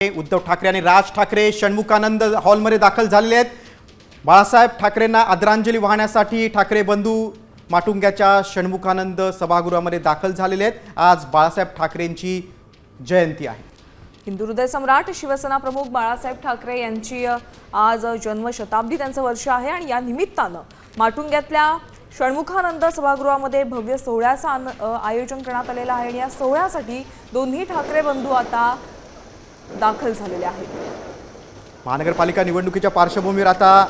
उद्धव ठाकरे आणि राज ठाकरे षण्मुखानंद हॉलमध्ये दाखल झालेले आहेत। बाळासाहेब ठाकरेंना आदरांजली वाहण्यासाठी ठाकरे बंधू माटुंग्याच्या षण्मुखानंद सभागृहामध्ये दाखल झालेले आहेत। आज बाळासाहेब ठाकरेंची जयंती आहे। हिंदू हृदय सम्राट शिवसेना प्रमुख बाळासाहेब ठाकरे यांची आज जन्मशताब्दी त्यांचं वर्ष आहे आणि या निमित्तानं माटुंग्यातल्या षण्मुखानंद सभागृहामध्ये भव्य सोहळ्याचं आयोजन करण्यात आलेलं आहे आणि या सोहळ्यासाठी दोन्ही ठाकरे बंधू आता दाखल झालेले आहेत। महानगरपालिका निवडणुकीच्या पार्श्वभूमीवर आता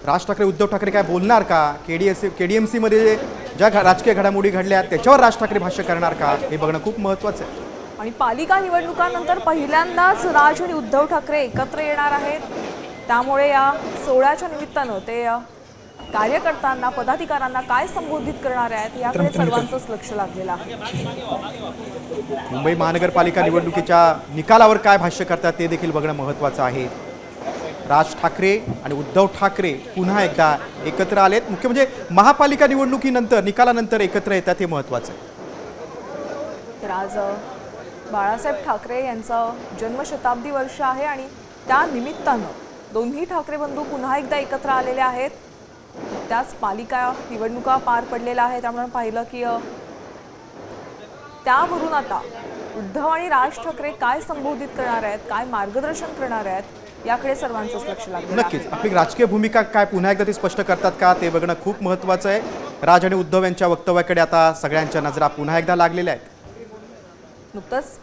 राज ठाकरे उद्धव ठाकरे काय बोलणार का? केडीएमसी मध्ये ज्या राजकीय घडामोडी घडल्या त्याच्यावर राज ठाकरे भाष्य करणार का हे बघणं खूप महत्त्वाचं आहे। आणि पालिका निवडणुकांनंतर पहिल्यांदाच राज आणि उद्धव ठाकरे एकत्र येणार आहेत, त्यामुळे या सोहळ्याच्या निमित्तानं ते कार्यकर्त्यांना पदाधिकाऱ्यांना काय संबोधित करणार आहेत याकडे सर्वांचंच लक्ष लागलेलं आहे। मुंबई महानगरपालिका निवडणुकीच्या निकालावर काय भाष्य करतात ते देखील बघणं महत्त्वाचं आहे। राज ठाकरे आणि उद्धव ठाकरे पुन्हा एकदा एकत्र आलेत। मुख्य म्हणजे महापालिका निवडणुकीनंतर निकालानंतर एकत्र येतात हे महत्त्वाचं आहे। तर आज बाळासाहेब ठाकरे यांचं जन्मशताब्दी वर्ष आहे आणि त्या निमित्तानं दोन्ही ठाकरे बंधू पुन्हा एकदा एकत्र आलेले आहेत। त्याच पालिका निवडणुका पार पडलेल्या आहेत, त्यामुळे पाहिलं की त्यावरून आता उद्धव आणि राज ठाकरे काय संबोधित करणार आहेत, काय मार्गदर्शन करणार आहेत याकडे सर्वांचंच लक्ष लागलं। नक्कीच आपली राजकीय भूमिका काय पुन्हा एकदा ते स्पष्ट करतात का ते बघणं खूप महत्त्वाचं आहे। राज आणि उद्धव यांच्या वक्तव्याकडे आता सगळ्यांच्या नजरा पुन्हा एकदा लागलेल्या आहेत। नुकतंच